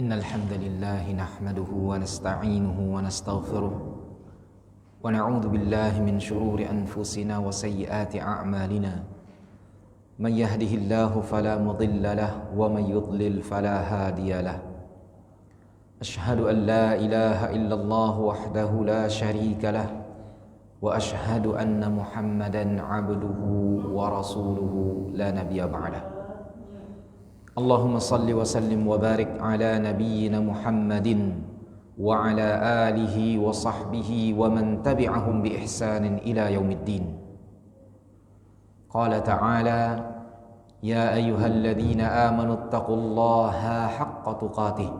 إن الحمد لله نحمده ونستعينه ونستغفره ونعوذ بالله من شرور أنفسنا وسيئات أعمالنا من يهده الله فلا مضل له ومن يضلل فلا هادي له أشهد أن لا إله إلا الله وحده لا شريك له وأشهد أن محمدا عبده ورسوله لا نبي بعده اللهم صل وسلم وبارك على نبينا محمد وعلى آله وصحبه ومن تبعهم بإحسان إلى يوم الدين قال تعالى يا أيها الذين آمنوا اتقوا الله حق تقاته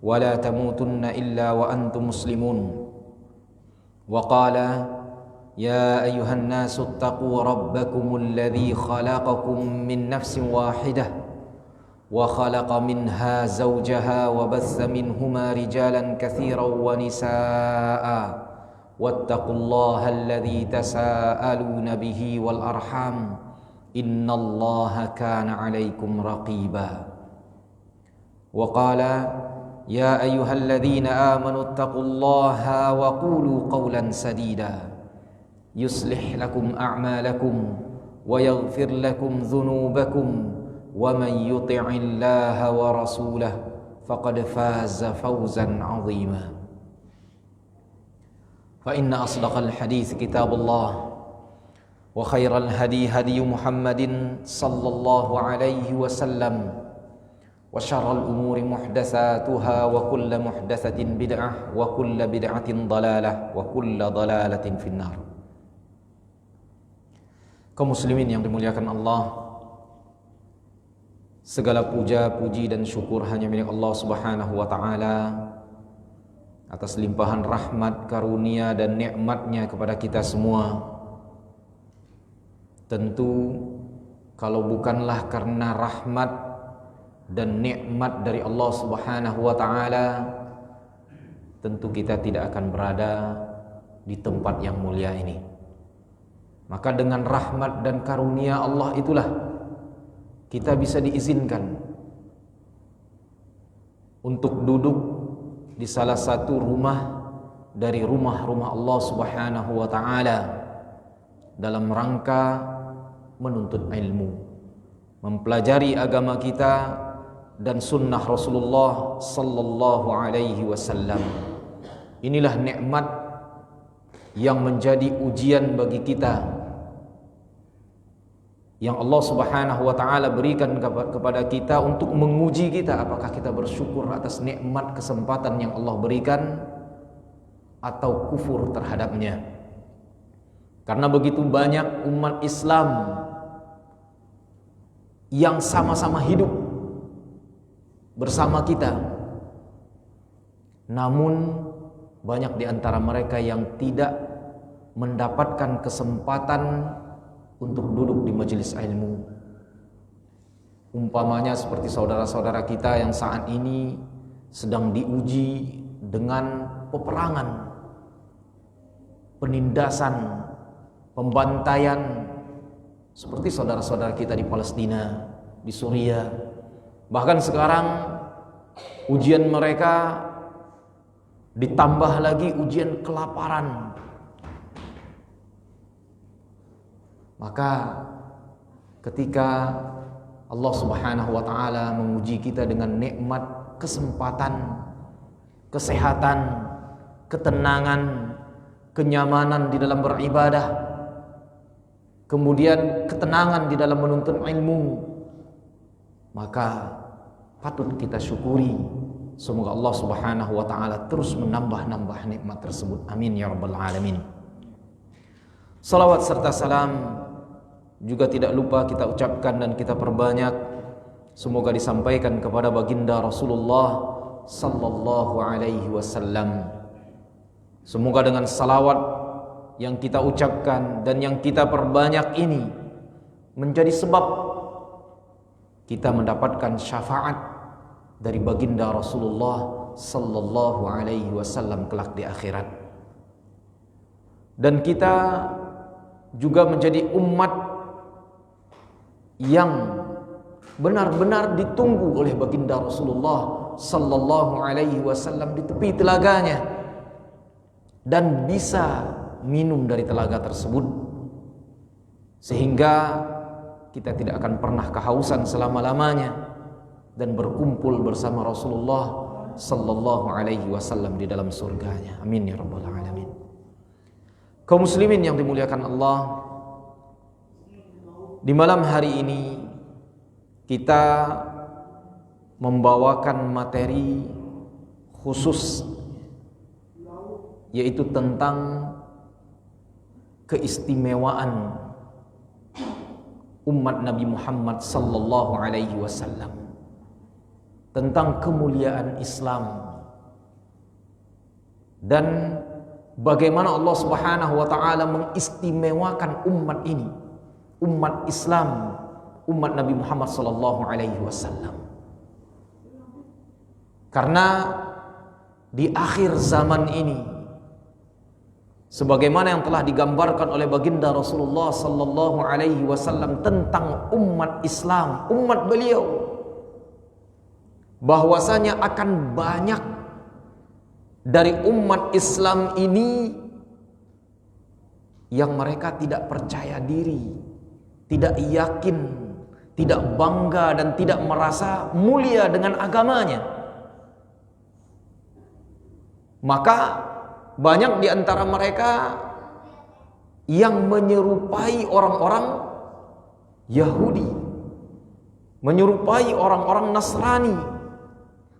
ولا تموتن إلا وأنتم مسلمون وقال يا أيها الناس اتقوا ربكم الذي خلقكم من نفس واحدة وخلق منها زوجها وبث منهما رجالا كثيرا ونساء واتقوا الله الذي تساءلون به والأرحام إن الله كان عليكم رقيبا وقال يا أيها الذين آمنوا اتقوا الله وقولوا قولا سديدا يصلح لكم أعمالكم ويغفر لكم ذنوبكم ومن يطع الله ورسوله فقد فاز فوزا عظيما فإن أصدق الحديث كتاب الله وخير الهدي هدي محمد صلى الله عليه وسلم وشر الأمور محدثاتها وكل محدثة بدعة وكل بدعة ضلالة وكل ضلالة في النار. Kaum muslimin yang dimuliakan Allah, segala puja, puji dan syukur hanya milik Allah Subhanahu wa taala atas limpahan rahmat, karunia dan nikmatnya kepada kita semua. Tentu kalau bukanlah karena rahmat dan nikmat dari Allah Subhanahu wa taala, tentu kita tidak akan berada di tempat yang mulia ini. Maka dengan rahmat dan karunia Allah itulah kita bisa diizinkan untuk duduk di salah satu rumah dari rumah-rumah Allah Subhanahu wa taala dalam rangka menuntut ilmu, mempelajari agama kita dan sunnah Rasulullah sallallahu alaihi wasallam. Inilah nikmat yang menjadi ujian bagi kita, yang Allah Subhanahu wa taala berikan kepada kita untuk menguji kita apakah kita bersyukur atas nikmat kesempatan yang Allah berikan atau kufur terhadapnya. Karena begitu banyak umat Islam yang sama-sama hidup bersama kita, namun banyak di antara mereka yang tidak mendapatkan kesempatan untuk duduk di majelis ilmu. Umpamanya seperti saudara-saudara kita yang saat ini sedang diuji dengan peperangan, penindasan, pembantaian, seperti saudara-saudara kita di Palestina, di Suriah. Bahkan sekarang ujian mereka ditambah lagi ujian kelaparan. Maka ketika Allah Subhanahu wa taala menguji kita dengan nikmat kesempatan, kesehatan, ketenangan, kenyamanan di dalam beribadah, kemudian ketenangan di dalam menuntut ilmu, maka patut kita syukuri. Semoga Allah Subhanahu wa taala terus menambah-nambah nikmat tersebut. Amin ya rabbal alamin. Salawat serta salam juga tidak lupa kita ucapkan dan kita perbanyak, semoga disampaikan kepada baginda Rasulullah sallallahu alaihi wasallam. Semoga dengan salawat yang kita ucapkan dan yang kita perbanyak ini menjadi sebab kita mendapatkan syafaat dari baginda Rasulullah sallallahu alaihi wasallam kelak di akhirat. Dan kita juga menjadi umat yang benar-benar ditunggu oleh baginda Rasulullah sallallahu alaihi wasallam di tepi telaganya dan bisa minum dari telaga tersebut, sehingga kita tidak akan pernah kehausan selama-lamanya dan berkumpul bersama Rasulullah sallallahu alaihi wasallam di dalam surganya. Amin ya rabbal alamin. Kaum muslimin yang dimuliakan Allah, di malam hari ini kita membawakan materi khusus, yaitu tentang keistimewaan umat Nabi Muhammad sallallahu alaihi wasallam, tentang kemuliaan Islam dan bagaimana Allah Subhanahu wa taala mengistimewakan umat ini, umat Islam, umat Nabi Muhammad sallallahu alaihi wasallam. Karena di akhir zaman ini, sebagaimana yang telah digambarkan oleh baginda Rasulullah sallallahu alaihi wasallam tentang umat Islam, umat beliau, bahwasanya akan banyak dari umat Islam ini yang mereka tidak percaya diri, tidak yakin, tidak bangga dan tidak merasa mulia dengan agamanya. Maka banyak di antara mereka yang menyerupai orang-orang Yahudi, menyerupai orang-orang Nasrani,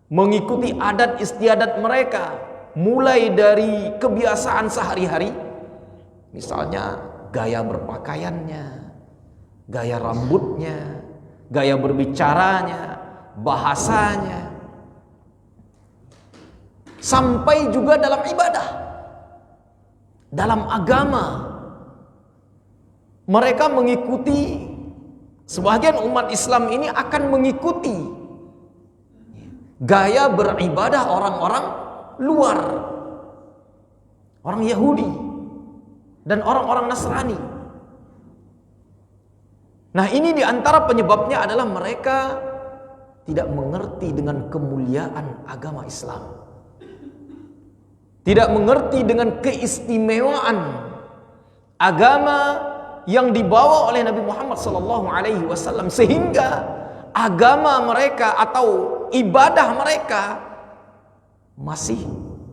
mengikuti adat istiadat mereka, mulai dari kebiasaan sehari-hari, misalnya gaya berpakaiannya, gaya rambutnya, gaya berbicaranya, bahasanya, sampai juga dalam ibadah, dalam agama. Mereka mengikuti, sebagian umat Islam ini akan mengikuti gaya beribadah orang-orang luar, orang Yahudi dan orang-orang Nasrani. Nah, ini diantara penyebabnya adalah mereka tidak mengerti dengan kemuliaan agama Islam, tidak mengerti dengan keistimewaan agama yang dibawa oleh Nabi Muhammad sallallahu alaihi wasallam, sehingga agama mereka atau ibadah mereka masih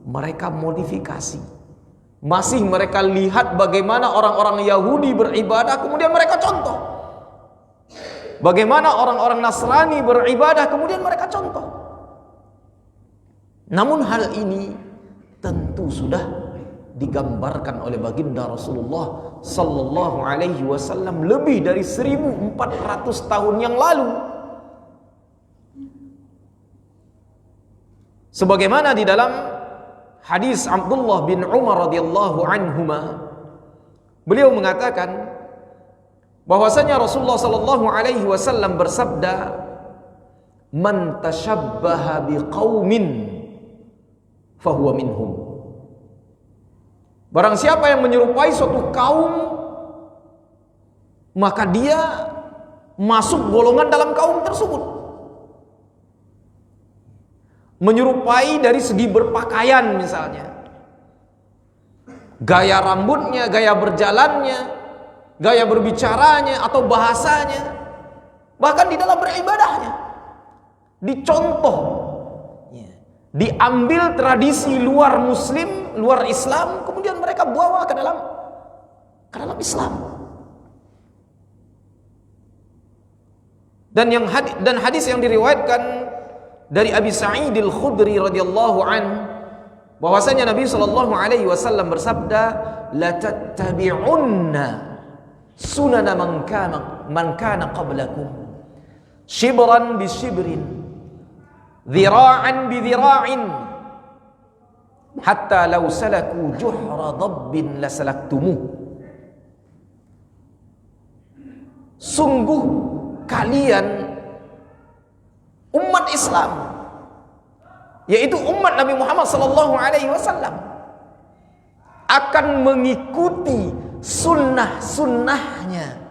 mereka modifikasi, masih mereka lihat bagaimana orang-orang Yahudi beribadah kemudian mereka contoh, bagaimana orang-orang Nasrani beribadah kemudian mereka contoh. Namun hal ini tentu sudah digambarkan oleh baginda Rasulullah sallallahu alaihi wasallam lebih dari 1400 tahun yang lalu. Sebagaimana di dalam hadis Abdullah bin Umar radhiyallahu anhuma, beliau mengatakan bahwasanya Rasulullah sallallahu alaihi wasallam bersabda, "Man tashabbaha biqaumin fahuwa minhum." Barang siapa yang menyerupai suatu kaum, maka dia masuk golongan dalam kaum tersebut. Menyerupai dari segi berpakaian misalnya, gaya rambutnya, gaya berjalannya, gaya berbicaranya atau bahasanya, bahkan di dalam beribadahnya dicontoh, diambil tradisi luar muslim, luar Islam, kemudian mereka bawa ke dalam Islam. Dan hadis yang diriwayatkan dari Abi Sa'id Al-Khudri radhiyallahu an, bahwasanya Nabi sallallahu alaihi wasallam bersabda, la tattabi'unna sunana man kana qablakum shibran bi shibrin, dhira'an bi dhira'in, hatta law salaku juhra dabbin lasalaktumuh. Sungguh kalian umat Islam, yaitu umat Nabi Muhammad sallallahu alaihi wasallam, akan mengikuti sunnah-sunnahnya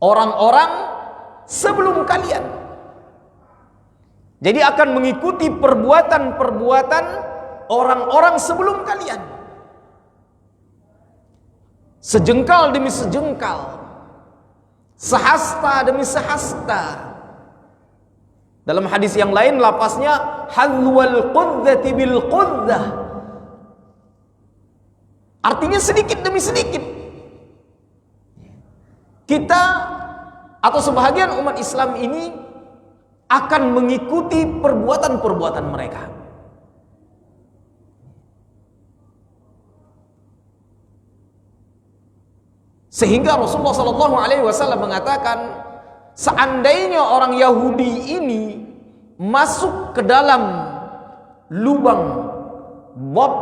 orang-orang sebelum kalian. Jadi akan mengikuti perbuatan-perbuatan orang-orang sebelum kalian. Sejengkal demi sejengkal, sehasta demi sehasta. Dalam hadis yang lain lafaznya hadwal qudzati bil qudzah. Artinya sedikit demi sedikit. Kita atau sebahagian umat Islam ini akan mengikuti perbuatan-perbuatan mereka. Sehingga Rasulullah SAW mengatakan, seandainya orang Yahudi ini masuk ke dalam lubang bob,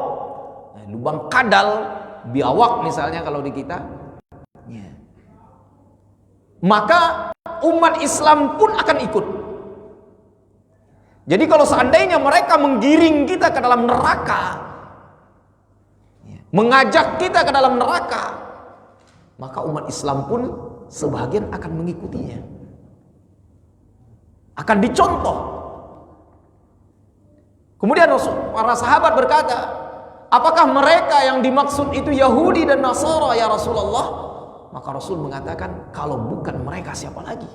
lubang kadal, biawak misalnya kalau di kita, maka umat Islam pun akan ikut. Jadi kalau seandainya mereka menggiring kita ke dalam neraka, mengajak kita ke dalam neraka, maka umat Islam pun sebagian akan mengikutinya, akan dicontoh. Kemudian para sahabat berkata, apakah mereka yang dimaksud itu Yahudi dan Nasara ya Rasulullah? Maka Rasul mengatakan, kalau bukan mereka siapa lagi?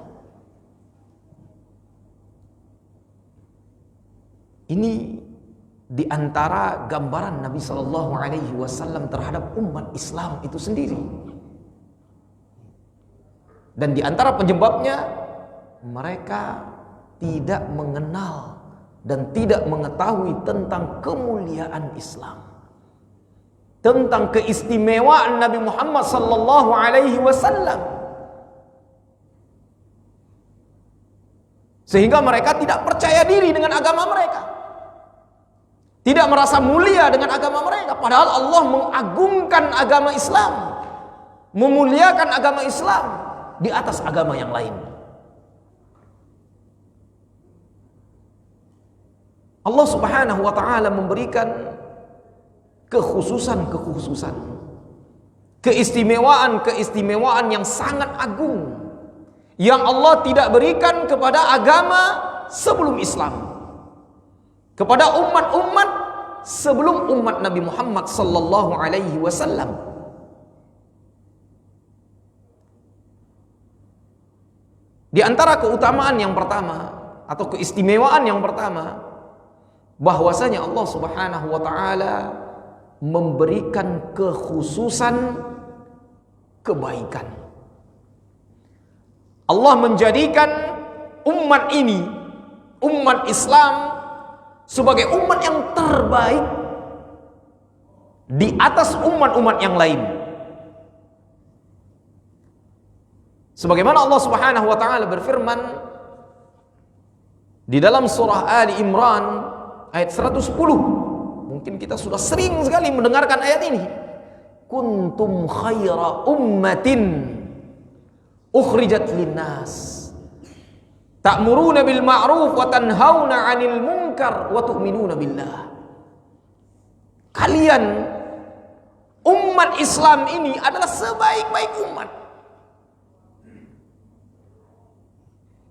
Ini diantara gambaran Nabi SAW terhadap umat Islam itu sendiri. Dan diantara penyebabnya, mereka tidak mengenal dan tidak mengetahui tentang kemuliaan Islam, tentang keistimewaan Nabi Muhammad SAW, sehingga mereka tidak percaya diri dengan agama mereka, tidak merasa mulia dengan agama mereka. Padahal Allah mengagungkan agama Islam, memuliakan agama Islam di atas agama yang lain. Allah Subhanahu wa ta'ala memberikan kekhususan, keistimewaan yang sangat agung yang Allah tidak berikan kepada agama sebelum Islam, kepada umat-umat sebelum umat Nabi Muhammad sallallahu alaihi wasallam. Di antara keutamaan yang pertama atau keistimewaan yang pertama, bahwasanya Allah Subhanahu wa ta'ala memberikan kekhususan kebaikan. Allah menjadikan umat ini, umat Islam, sebagai umat yang terbaik di atas umat-umat yang lain. Sebagaimana Allah Subhanahu wa ta'ala berfirman di dalam surah Ali Imran ayat 110. Mungkin kita sudah sering sekali mendengarkan ayat ini. Kuntum khaira ummatin ukhrijat linnas ta'muruna bil ma'ruf wa tanhauna 'anil munkar wa tu'minuna billah. Kalian umat Islam ini adalah sebaik-baik umat,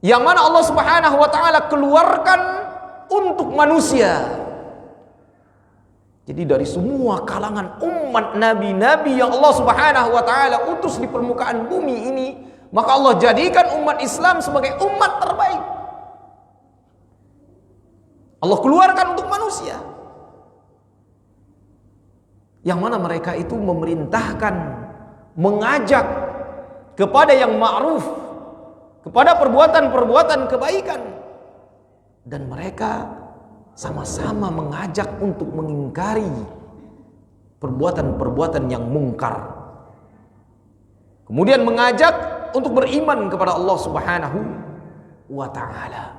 yang mana Allah Subhanahu wa ta'ala keluarkan untuk manusia. Jadi dari semua kalangan umat nabi-nabi yang Allah Subhanahu wa ta'ala utus di permukaan bumi ini, maka Allah jadikan umat Islam sebagai umat terbaik. Allah keluarkan untuk manusia, yang mana mereka itu memerintahkan, mengajak kepada yang ma'ruf, kepada perbuatan-perbuatan kebaikan, dan mereka sama-sama mengajak untuk mengingkari perbuatan-perbuatan yang mungkar. Kemudian mengajak untuk beriman kepada Allah Subhanahu wa ta'ala.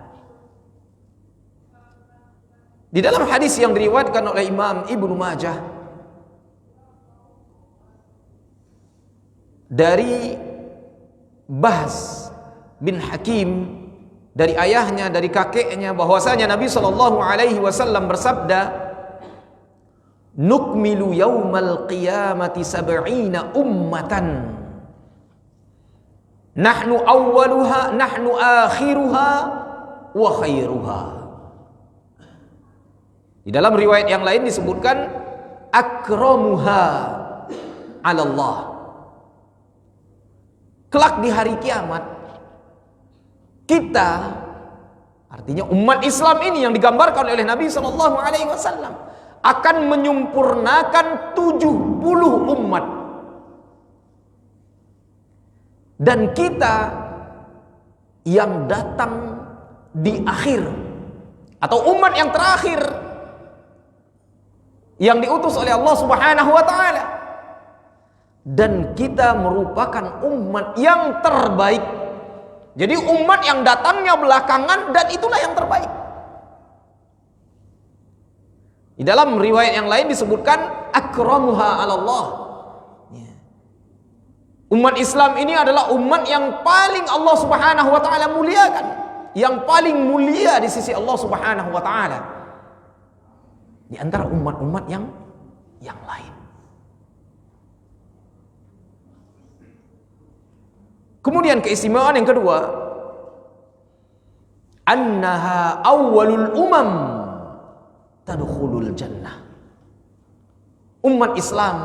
Di dalam hadis yang diriwayatkan oleh Imam Ibnu Majah dari Bahz bin Hakim, dari ayahnya, dari kakeknya, bahwasanya Nabi SAW bersabda, nukmilu yaumal qiyamati sab'ina ummatan, nahnu awwaluha, nahnu akhiruha, wa khairuha. Di dalam riwayat yang lain disebutkan akramuha 'ala Allah. Kelak di hari kiamat, kita, artinya umat Islam ini yang digambarkan oleh Nabi SAW, akan menyempurnakan 70 umat. Dan kita yang datang di akhir, atau umat yang terakhir yang diutus oleh Allah Subhanahu wa taala, dan kita merupakan umat yang terbaik. Jadi umat yang datangnya belakangan, dan itulah yang terbaik. Di dalam riwayat yang lain disebutkan akramuha 'ala Allah. Umat Islam ini adalah umat yang paling Allah Subhanahu wa taala muliakan, yang paling mulia di sisi Allah Subhanahu wa taala di antara umat-umat yang lain. Kemudian keistimewaan yang kedua, annaha awwalul umam tadkhulul jannah. Umat Islam,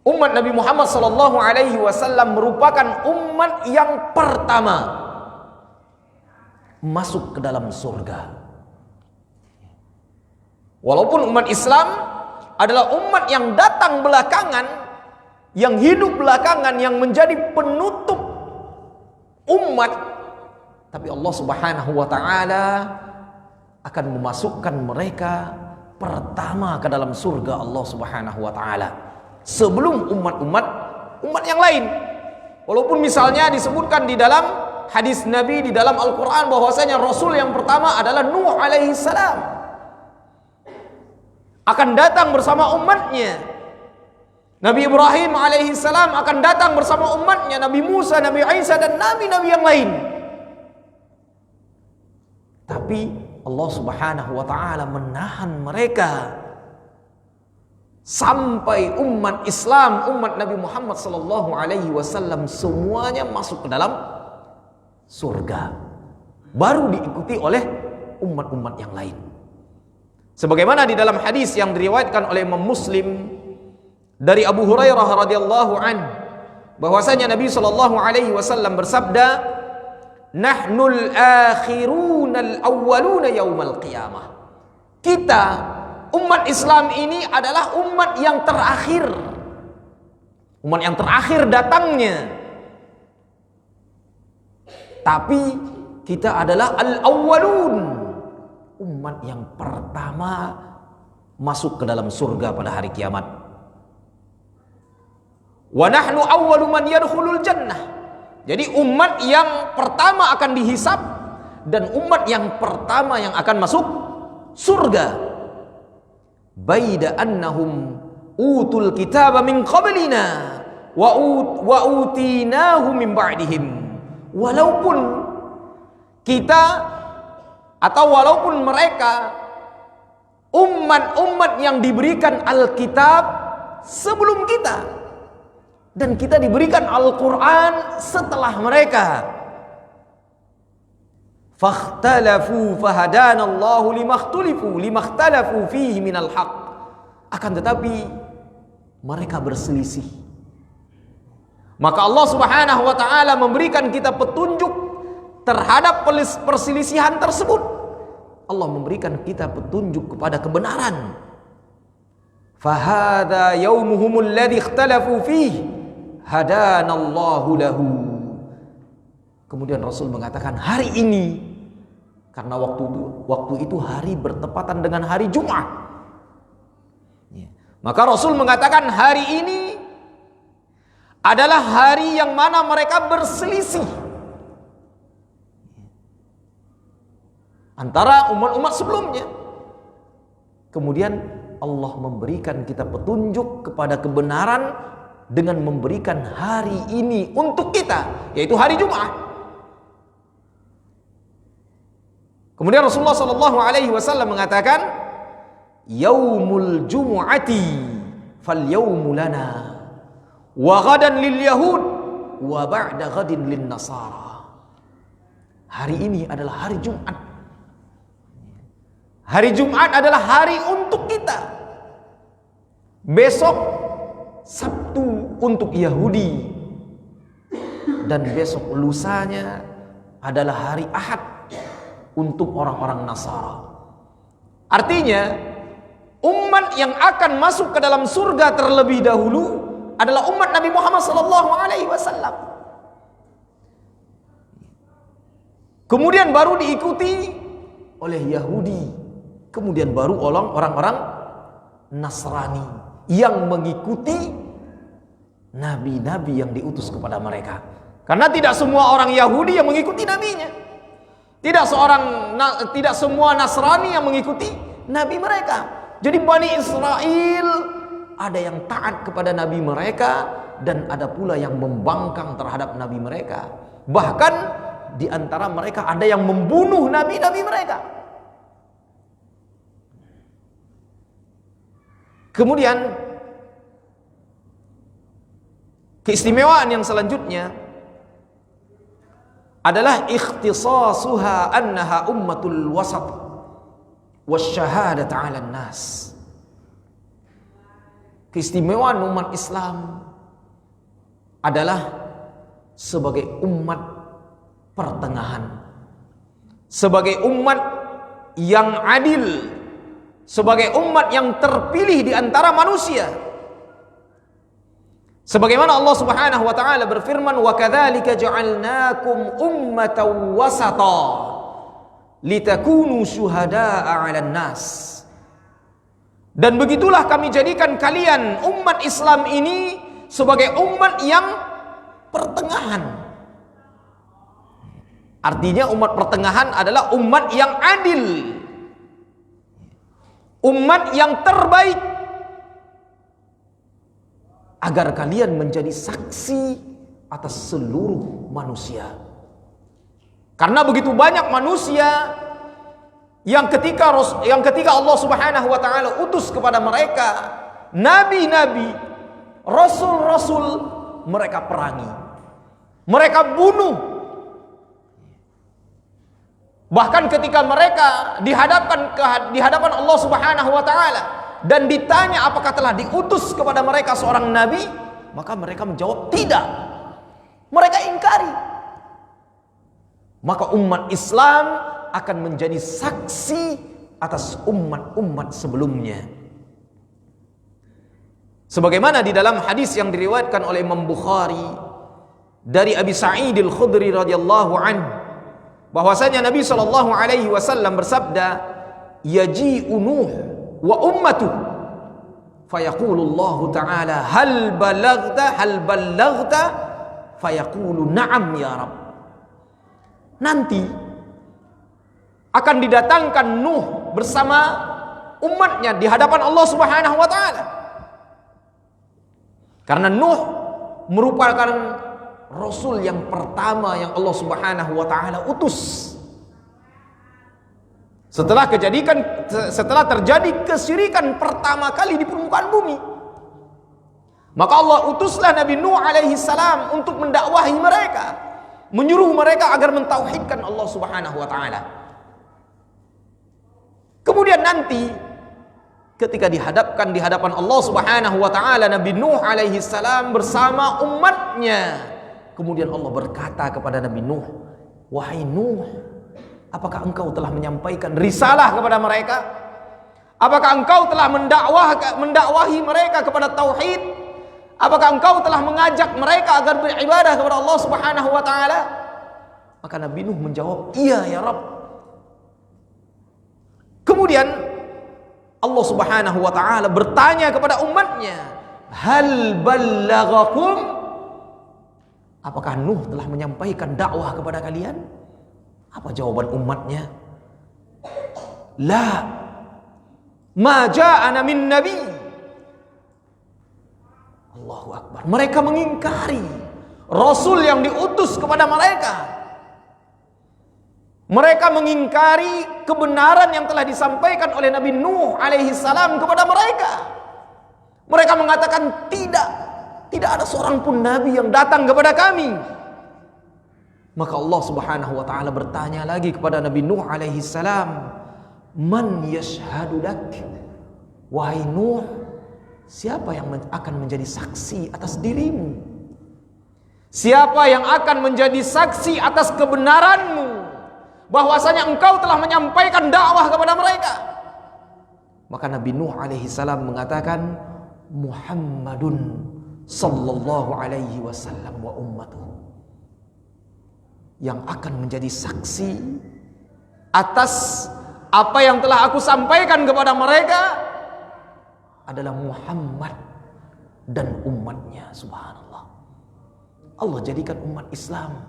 umat Nabi Muhammad sallallahu alaihi wasallam merupakan umat yang pertama masuk ke dalam surga. Walaupun umat Islam adalah umat yang datang belakangan, yang hidup belakangan, yang menjadi penutup umat, tapi Allah Subhanahu wa taala akan memasukkan mereka pertama ke dalam surga Allah Subhanahu wa taala sebelum umat yang lain. Walaupun misalnya disebutkan di dalam hadis Nabi, di dalam Al-Quran, bahwasanya Rasul yang pertama adalah Nuh alaihi salam, akan datang bersama umatnya. Nabi Ibrahim alaihi salam akan datang bersama umatnya, Nabi Musa, Nabi Isa, dan nabi-nabi yang lain. Tapi Allah Subhanahu wa taala menahan mereka sampai umat Islam, umat Nabi Muhammad sallallahu alaihi wasallam semuanya masuk ke dalam surga, baru diikuti oleh umat-umat yang lain. Sebagaimana di dalam hadis yang diriwayatkan oleh Imam Muslim dari Abu Hurairah radhiyallahu anhu, bahwasanya Nabi sallallahu alaihi wasallam bersabda, "Nahnul akhirunal awwaluna yaumal qiyamah." Kita umat Islam ini adalah umat yang terakhir. Umat yang terakhir datangnya. Tapi kita adalah al-awwalun, umat yang pertama masuk ke dalam surga pada hari kiamat. Wa nahnu awwalu man yadkhulul jannah. Jadi umat yang pertama akan dihisab, dan umat yang pertama yang akan masuk surga. Baida annahum utul kitaba min qablina wa utinahu min ba'dihim. Walaupun kita, atau walaupun mereka umat-umat yang diberikan Alkitab sebelum kita, dan kita diberikan Al-Quran setelah mereka. Fakhtalafu fahadanallahu limakhtalafu fihi minal haq. Akan tetapi mereka berselisih, maka Allah Subhanahu wa taala memberikan kita petunjuk terhadap perselisihan tersebut. Allah memberikan kita petunjuk kepada kebenaran. Fahadha yaumuhumul ladzi ikhtalafu fihi hadanallahu lahu. Kemudian Rasul mengatakan, hari ini, karena waktu itu hari bertepatan dengan hari Jumat, maka Rasul mengatakan hari ini adalah hari yang mana mereka berselisih antara umat-umat sebelumnya. Kemudian Allah memberikan kita petunjuk kepada kebenaran dengan memberikan hari ini untuk kita, yaitu hari Jumat. Kemudian Rasulullah sallallahu alaihi wasallam mengatakan, yaumul jumu'ati fal yaumu lana wa ghadan lil yahud wa ba'da ghadin lin nasara. Hari ini adalah hari Jumat. Hari Jumat adalah hari untuk kita. Besok Sabtu untuk Yahudi. Dan besok lusanya adalah hari Ahad untuk orang-orang Nasara. Artinya, umat yang akan masuk ke dalam surga terlebih dahulu adalah umat Nabi Muhammad SAW. Kemudian baru diikuti oleh Yahudi. Kemudian baru orang-orang Nasrani yang mengikuti nabi-nabi yang diutus kepada mereka. Karena tidak semua orang Yahudi yang mengikuti nabinya. Tidak semua Nasrani yang mengikuti nabi mereka. Jadi Bani Israel ada yang taat kepada nabi mereka dan ada pula yang membangkang terhadap nabi mereka. Bahkan di antara mereka ada yang membunuh nabi-nabi mereka. Kemudian keistimewaan yang selanjutnya adalah ikhtisasuha annaha ummatul wasat wasyahadat 'alan nas. Keistimewaan umat Islam adalah sebagai umat pertengahan, sebagai umat yang adil, sebagai umat yang terpilih di antara manusia. Sebagaimana Allah Subhanahu wa taala berfirman, "Wa kadzalika ja'alnakum ummatan wasata litakunu syuhada'a 'alan nas." Dan begitulah kami jadikan kalian umat Islam ini sebagai umat yang pertengahan. Artinya umat pertengahan adalah umat yang adil, umat yang terbaik, agar kalian menjadi saksi atas seluruh manusia. Karena begitu banyak manusia yang ketika Allah Subhanahu wa taala utus kepada mereka nabi-nabi, rasul-rasul, mereka perangi, mereka bunuh. Bahkan ketika mereka dihadapan Allah Subhanahu wa taala dan ditanya apakah telah diutus kepada mereka seorang nabi, maka mereka menjawab tidak. Mereka ingkari. Maka umat Islam akan menjadi saksi atas umat-umat sebelumnya. Sebagaimana di dalam hadis yang diriwayatkan oleh Imam Bukhari dari Abi Sa'id Al-Khudri radhiyallahu anhu, bahwasanya Nabi SAW bersabda, yaji'u Nuh wa ummatuh fayaqulu Allah ta'ala hal balaghta fayaqulu na'am ya Rabb. Nanti akan didatangkan Nuh bersama umatnya di hadapan Allah Subhanahu wa taala. Karena Nuh merupakan rasul yang pertama yang Allah Subhanahu wa taala utus. Setelah terjadi kesyirikan pertama kali di permukaan bumi, maka Allah utuslah Nabi Nuh alaihi salam untuk mendakwahi mereka, menyuruh mereka agar mentauhidkan Allah Subhanahu wa taala. Kemudian nanti ketika dihadapkan di hadapan Allah Subhanahu wa taala Nabi Nuh alaihi salam bersama umatnya, kemudian Allah berkata kepada Nabi Nuh, "Wahai Nuh, apakah engkau telah menyampaikan risalah kepada mereka? Apakah engkau telah mendakwahi mereka kepada tauhid? Apakah engkau telah mengajak mereka agar beribadah kepada Allah Subhanahu wa taala?" Maka Nabi Nuh menjawab, "Iya ya Rabb." Kemudian Allah Subhanahu wa taala bertanya kepada umatnya, "Hal ballaghakum?" Apakah Nuh telah menyampaikan dakwah kepada kalian? Apa jawaban umatnya? La, ma ja'ana min nabi. Allahu Akbar. Mereka mengingkari rasul yang diutus kepada mereka. Mereka mengingkari kebenaran yang telah disampaikan oleh Nabi Nuh alaihi salam kepada mereka. Mereka mengatakan tidak ada seorang pun nabi yang datang kepada kami. Maka Allah Subhanahu wa taala bertanya lagi kepada Nabi Nuh alaihi salam, Man yashhadu lak, wahai Nuh, siapa yang akan menjadi saksi atas dirimu? Siapa yang akan menjadi saksi atas kebenaranmu, bahwasanya engkau telah menyampaikan dakwah kepada mereka? Maka Nabi Nuh alaihi salam mengatakan, Muhammadun sallallahu alaihi wasallam wa ummatuhu, yang akan menjadi saksi atas apa yang telah aku sampaikan kepada mereka adalah Muhammad dan umatnya. Subhanallah. Allah jadikan umat Islam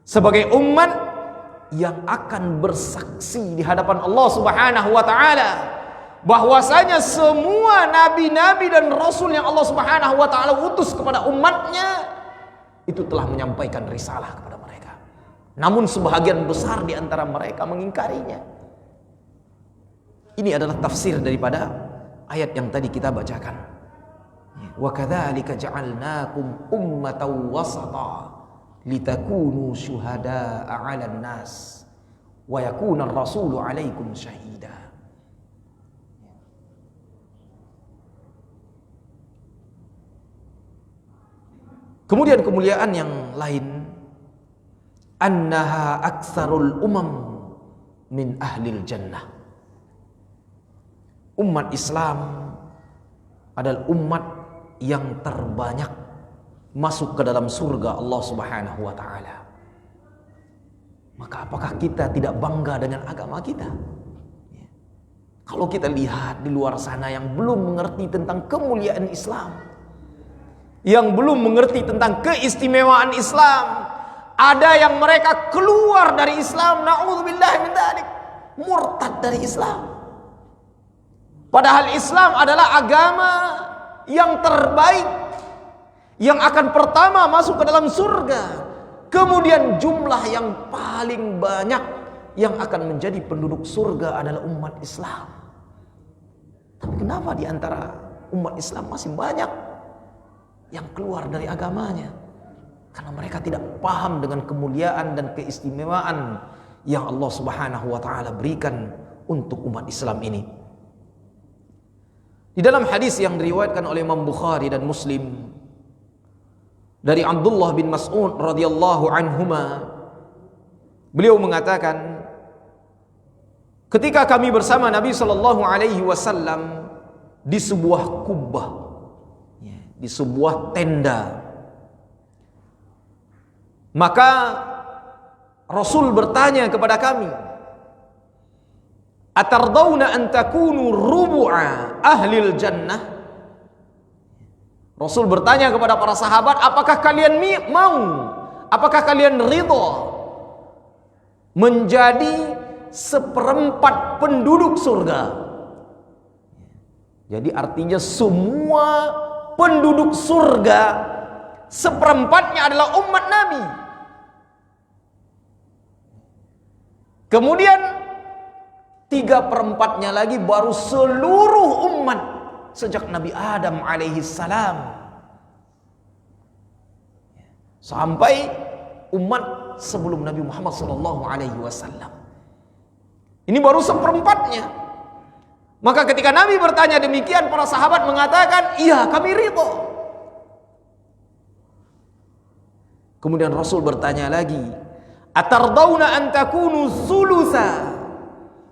sebagai umat yang akan bersaksi di hadapan Allah Subhanahu wa taala bahwasanya semua nabi-nabi dan rasul yang Allah Subhanahu wa taala utus kepada umatnya itu telah menyampaikan risalah kepada mereka. Namun sebahagian besar di antara mereka mengingkarinya. Ini adalah tafsir daripada ayat yang tadi kita bacakan. Wa kadzalika ja'alnakum ummatan wasata litakunu syuhada'a 'alan nas wa yakuna ar-rasulu 'alaikum syahida. Kemudian kemuliaan yang lain, annaha aktsarul umam min ahlil jannah. Umat Islam adalah umat yang terbanyak masuk ke dalam surga Allah Subhanahu wa taala. Maka apakah kita tidak bangga dengan agama kita? Kalau kita lihat di luar sana yang belum mengerti tentang kemuliaan Islam, yang belum mengerti tentang keistimewaan Islam, ada yang mereka keluar dari Islam, na'udzubillah min dzalik, murtad dari Islam. Padahal Islam adalah agama yang terbaik, yang akan pertama masuk ke dalam surga. Kemudian jumlah yang paling banyak yang akan menjadi penduduk surga adalah umat Islam. Tapi kenapa di antara umat Islam masih banyak yang keluar dari agamanya? Karena mereka tidak paham dengan kemuliaan dan keistimewaan yang Allah Subhanahu wa taala berikan untuk umat Islam ini. Di dalam hadis yang diriwayatkan oleh Imam Bukhari dan Muslim dari Abdullah bin Mas'ud radhiyallahu anhuma, beliau mengatakan, ketika kami bersama Nabi sallallahu alaihi wasallam di sebuah kubbah, di sebuah tenda, maka Rasul bertanya kepada kami, atardawna an takunu rubu'a ahlil jannah? Rasul bertanya kepada para sahabat, apakah kalian mau, apakah kalian ridha menjadi seperempat penduduk surga? Jadi artinya semua penduduk surga seperempatnya adalah umat Nabi. Kemudian 3/4-nya lagi baru seluruh umat sejak Nabi Adam alaihi salam sampai umat sebelum Nabi Muhammad sallallahu alaihi wasallam. Ini baru 1/4-nya. Maka ketika Nabi bertanya demikian, para sahabat mengatakan, iya, kami ridha. Kemudian Rasul bertanya lagi, atardawna an takunu thulutha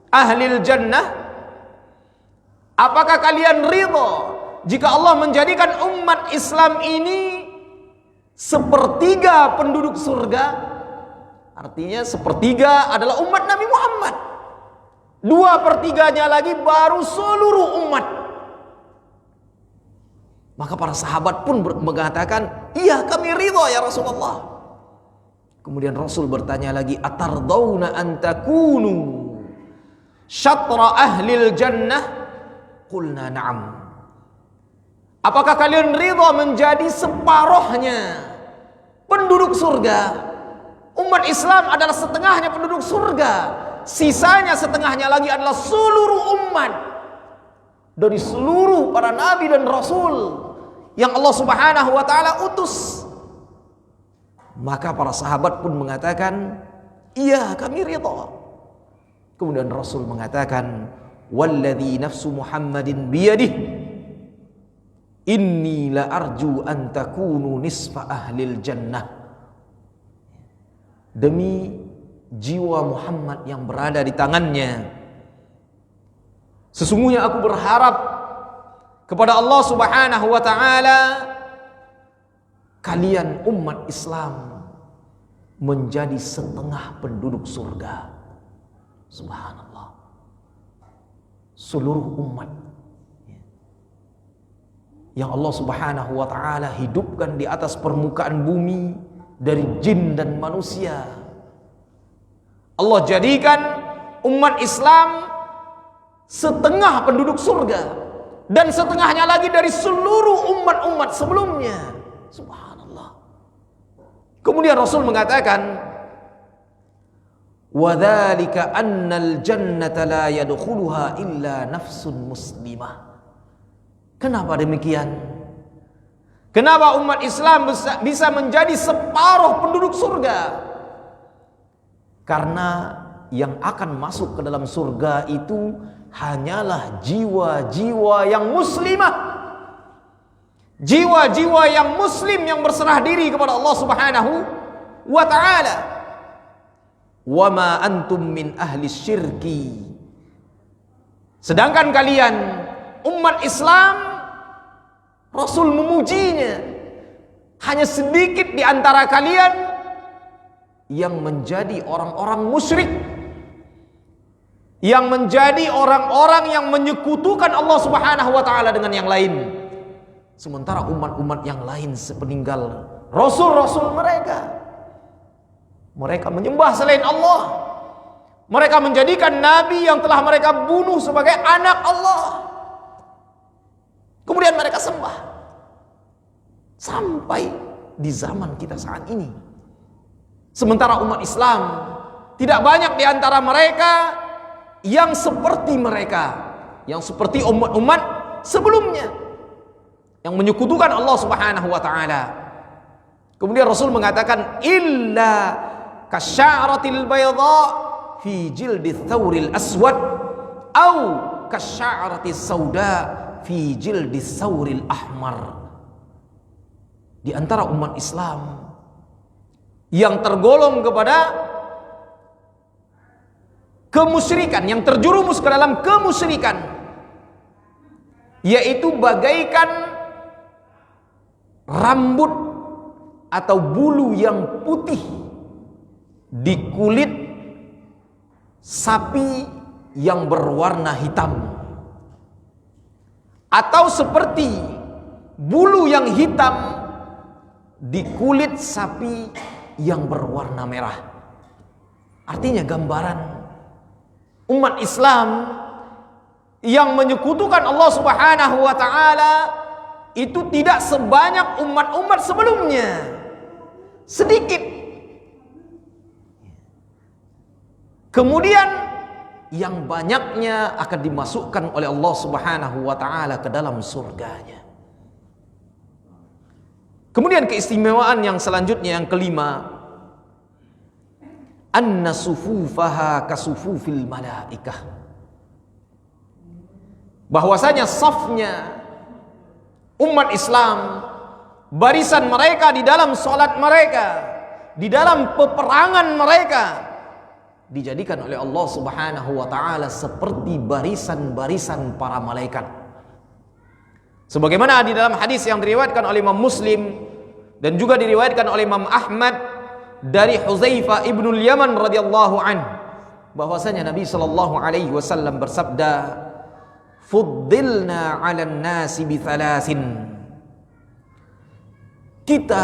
ahlil jannah? Apakah kalian ridha jika Allah menjadikan umat Islam ini 1/3 penduduk surga? Artinya 1/3 adalah umat Nabi Muhammad, 2/3-nya lagi baru seluruh umat. Maka para sahabat pun mengatakan, iya, kami ridha ya Rasulullah. Kemudian Rasul bertanya lagi, atardawna an takunu syatra ahlil jannah? Qulna na'am. Apakah kalian ridha menjadi separuhnya penduduk surga? Umat Islam adalah setengahnya penduduk surga, sisanya setengahnya lagi adalah seluruh umat dari seluruh para nabi dan rasul yang Allah Subhanahu wa taala utus. Maka para sahabat pun mengatakan, iya, kami ridha. Kemudian Rasul mengatakan, walladzi nafsu Muhammadin biyadih, inni la arju an takunu nisfa ahlil jannah. Demi jiwa Muhammad yang berada di tangannya, sesungguhnya aku berharap kepada Allah Subhanahu wa ta'ala, kalian umat Islam menjadi setengah penduduk surga. Subhanallah. Seluruh umat yang Allah Subhanahu wa ta'ala hidupkan di atas permukaan bumi, dari jin dan manusia, Allah jadikan umat Islam setengah penduduk surga, dan setengahnya lagi dari seluruh umat-umat sebelumnya. Subhanallah. Kemudian Rasul mengatakan, wa dzalika annal jannata la yadkhuluha illa nafsun muslimah. Kenapa demikian? Kenapa umat Islam bisa menjadi separuh penduduk surga? Karena yang akan masuk ke dalam surga itu hanyalah jiwa-jiwa yang muslimah, jiwa-jiwa yang muslim, yang berserah diri kepada Allah Subhanahu wa ta'ala. Wa ma antum min ahli syirki. Sedangkan kalian umat Islam, Rasul memujinya, hanya sedikit di antara kalian yang menjadi orang-orang musyrik, yang menjadi orang-orang yang menyekutukan Allah Subhanahu wa ta'ala dengan yang lain. Sementara umat-umat yang lain sepeninggal Rasul-Rasul mereka menyembah selain Allah. Mereka menjadikan Nabi yang telah mereka bunuh sebagai anak Allah, kemudian mereka sembah. Sampai di zaman kita saat ini, sementara umat Islam tidak banyak di antara mereka yang seperti mereka, yang seperti umat-umat sebelumnya, yang menyekutukan Allah Subhanahu wa ta'ala. Kemudian Rasul mengatakan, illa kasya'ratil bayda fi jildi thawril aswad au kasya'ratis sauda fi jildi thawril ahmar. Di antara umat Islam yang tergolong kepada kemusyrikan, yang terjerumus ke dalam kemusyrikan, yaitu bagaikan rambut atau bulu yang putih di kulit sapi yang berwarna hitam, atau seperti bulu yang hitam di kulit sapi yang berwarna merah. Artinya gambaran umat Islam yang menyekutukan Allah Subhanahu wa ta'ala itu tidak sebanyak umat-umat sebelumnya, sedikit. Kemudian yang banyaknya akan dimasukkan oleh Allah Subhanahu wa ta'ala ke dalam surganya. Kemudian keistimewaan yang selanjutnya, yang kelima, anna sufufaha kasufufil malaikah. Bahwasanya safnya umat Islam, barisan mereka di dalam salat mereka, di dalam peperangan mereka, dijadikan oleh Allah Subhanahu wa ta'ala seperti barisan-barisan para malaikat. Sebagaimana di dalam hadis yang diriwayatkan oleh Imam Muslim dan juga diriwayatkan oleh Imam Ahmad dari Hudzaifah ibnul Yaman radhiyallahu anhu, bahwasanya Nabi sallallahu alaihi wasallam bersabda, "Fuddilna 'alan nasi bi thalathin." Kita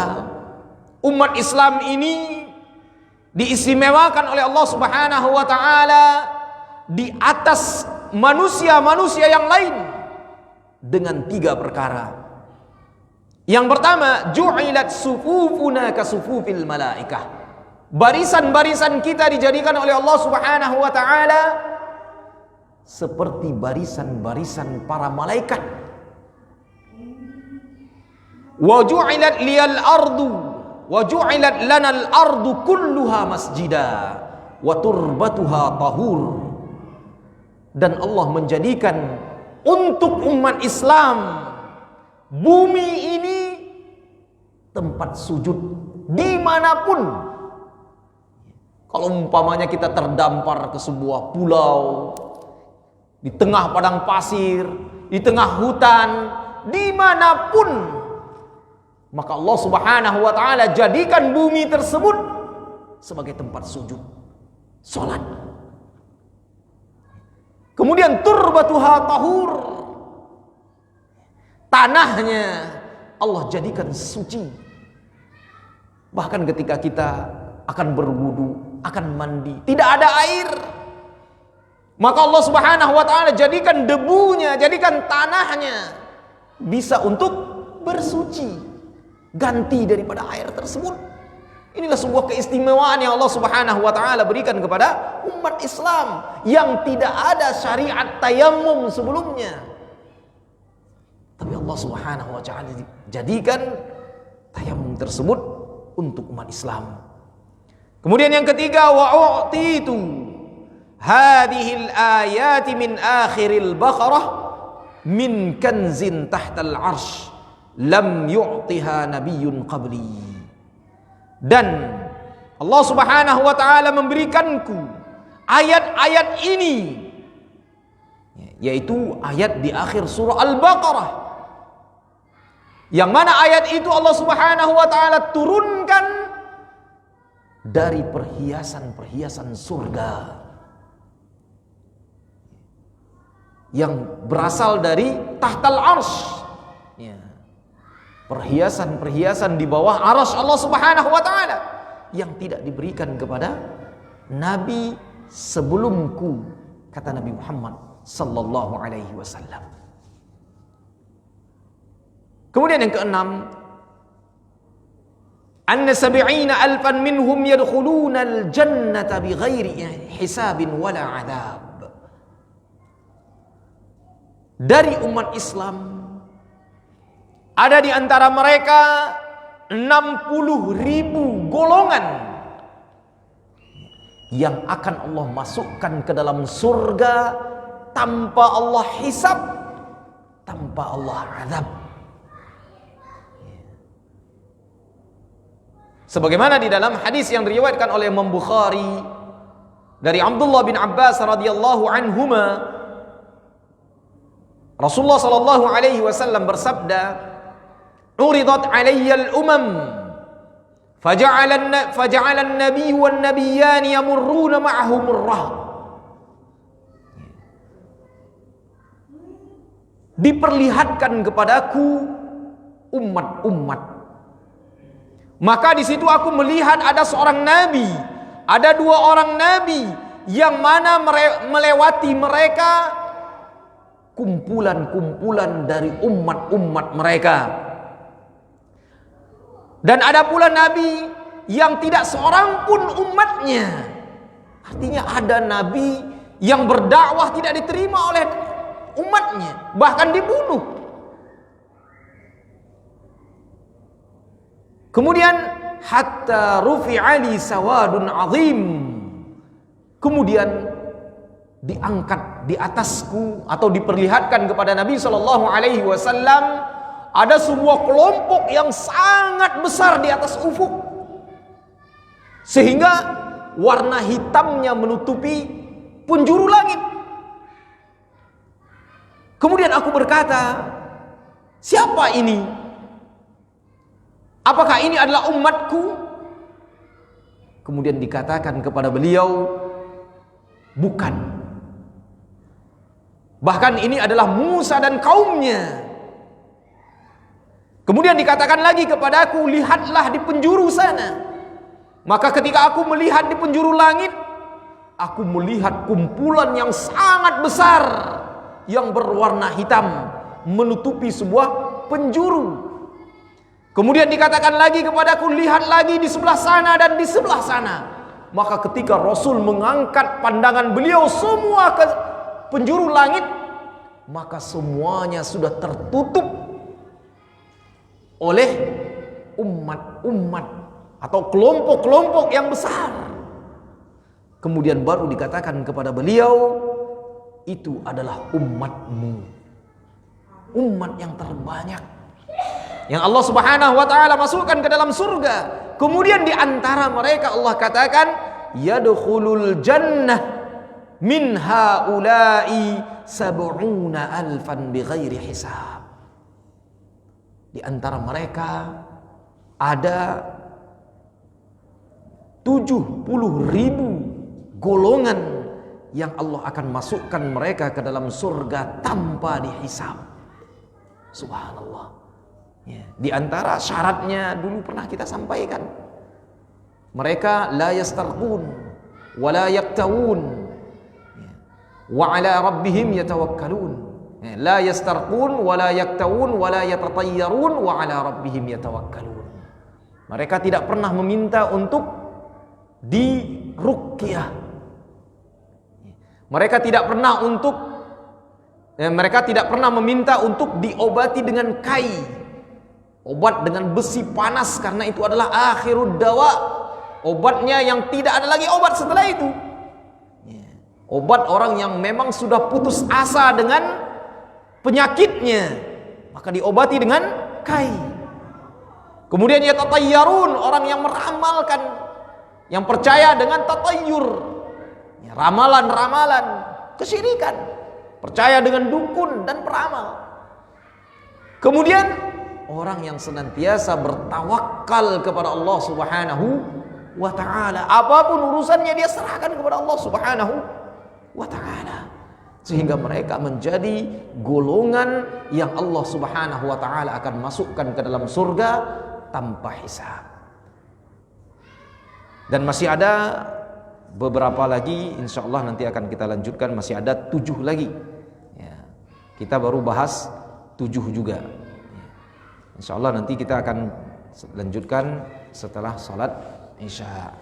umat Islam ini diistimewakan oleh Allah Subhanahu wa ta'ala di atas manusia-manusia yang lain dengan 3 perkara. Yang pertama, ju'ilat sufufuna kasufufil malaikah. Barisan-barisan kita dijadikan oleh Allah Subhanahu wa ta'ala seperti barisan-barisan para malaikat. Wa ju'ilat liyal ardu wa ju'ilat lanal ardu kulluha masjida wa turbatuha tahur. dan Allah menjadikan untuk umat Islam bumi ini tempat sujud dimanapun. Kalau umpamanya kita terdampar ke sebuah pulau, di tengah padang pasir, di tengah hutan, dimanapun, maka Allah Subhanahu wa ta'ala jadikan bumi tersebut sebagai tempat sujud, sholat. Kemudian turbatuha tahur, tanahnya Allah jadikan suci. Bahkan ketika kita akan berwudu, akan mandi, tidak ada air, maka Allah Subhanahu wa ta'ala jadikan debunya, jadikan tanahnya bisa untuk bersuci, ganti daripada air tersebut. Inilah sebuah keistimewaan yang Allah Subhanahu wa ta'ala berikan kepada umat Islam yang tidak ada syariat tayammum sebelumnya. Tapi Allah Subhanahu wa ta'ala jadikan tayammum tersebut untuk umat Islam. Kemudian yang ketiga, wa u'titu hadhil ayati min akhiril Baqarah min kanzin tahtal arsh lam yu'tiha nabiyyun qabli. Dan Allah Subhanahu wa ta'ala memberikanku ayat-ayat ini, yaitu ayat di akhir surah Al-Baqarah, yang mana ayat itu Allah Subhanahu wa ta'ala turunkan dari perhiasan-perhiasan surga yang berasal dari tahtal arsh, perhiasan-perhiasan di bawah arasy Allah Subhanahu wa ta'ala yang tidak diberikan kepada nabi sebelumku, kata Nabi Muhammad sallallahu alaihi wasallam. Kemudian yang keenam, anna 70,000 minhum yadkhuluna al-jannata bighairi hisabin wala adab. Dari umat Islam ada di antara mereka 60.000 golongan yang akan Allah masukkan ke dalam surga tanpa Allah hisab, tanpa Allah azab. Sebagaimana di dalam hadis yang diriwayatkan oleh Imam Bukhari dari Abdullah bin Abbas radhiyallahu anhuma, Rasulullah sallallahu alaihi wasallam bersabda, "Uridat 'alayya al-umam faja'ala an-nabiy wan-nabiyyan yamurruna ma'ahum ar-rahb." Diperlihatkan kepadaku umat-umat. Maka di situ aku melihat ada seorang nabi, ada dua orang nabi yang mana melewati mereka kumpulan-kumpulan dari umat-umat mereka. Dan ada pula nabi yang tidak seorang pun umatnya. Artinya ada nabi yang berdakwah tidak diterima oleh umatnya, bahkan dibunuh. Kemudian hatta rufi'a li sawadun azim. Kemudian diangkat di atasku atau diperlihatkan kepada Nabi sallallahu alaihi wasallam ada sebuah kelompok yang sangat besar di atas ufuk, sehingga warna hitamnya menutupi penjuru langit. Kemudian aku berkata, siapa ini? Apakah ini adalah umatku? Kemudian dikatakan kepada beliau, bukan. Bahkan ini adalah Musa dan kaumnya. Kemudian dikatakan lagi kepadaku, lihatlah di penjuru sana. Maka ketika aku melihat di penjuru langit, aku melihat kumpulan yang sangat besar yang berwarna hitam menutupi sebuah penjuru. Kemudian dikatakan lagi kepadaku, lihat lagi di sebelah sana dan di sebelah sana. Maka ketika Rasul mengangkat pandangan beliau semua ke penjuru langit, maka semuanya sudah tertutup oleh umat-umat atau kelompok-kelompok yang besar. Kemudian baru dikatakan kepada beliau, itu adalah umatmu, umat yang terbanyak yang Allah Subhanahu wa taala masukkan ke dalam surga. Kemudian di antara mereka Allah katakan yadkhulul jannah min haula'i sab'una alfan bighairi hisab. Di antara mereka ada 70.000 golongan yang Allah akan masukkan mereka ke dalam surga tanpa dihisab. Subhanallah. Ya. Di antara syaratnya dulu pernah kita sampaikan, mereka la yastarqun wa la yaktawun wa ala rabbihim yatawakkalun. La yastarqun wa la yaktawun wa la yatatayyarun wa ala rabbihim yatawakkalun. Mereka tidak pernah meminta untuk diruqyah. Mereka tidak pernah meminta untuk diobati dengan kai, obat dengan besi panas, karena itu adalah akhirud dawa, obatnya yang tidak ada lagi obat setelah itu. Obat orang yang memang sudah putus asa dengan penyakitnya, maka diobati dengan kai. Kemudian yatatayyarun, orang yang meramalkan, yang percaya dengan tatayyur, ramalan-ramalan, kesyirikan, percaya dengan dukun dan peramal. Kemudian orang yang senantiasa bertawakal kepada Allah Subhanahu wa taala, apapun urusannya dia serahkan kepada Allah Subhanahu wa taala, sehingga mereka menjadi golongan yang Allah Subhanahu wa taala akan masukkan ke dalam surga tanpa hisab. Dan masih ada beberapa lagi, insyaallah nanti akan kita lanjutkan, masih ada 7 lagi ya. Kita baru bahas 7 juga. Insyaallah nanti kita akan lanjutkan setelah salat Isya.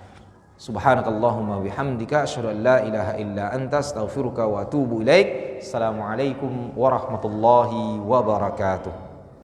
Subhanakallahumma bihamdika asyhadu an la ilaha illa anta astaghfiruka wa atubu ilaik. Assalamualaikum warahmatullahi wabarakatuh.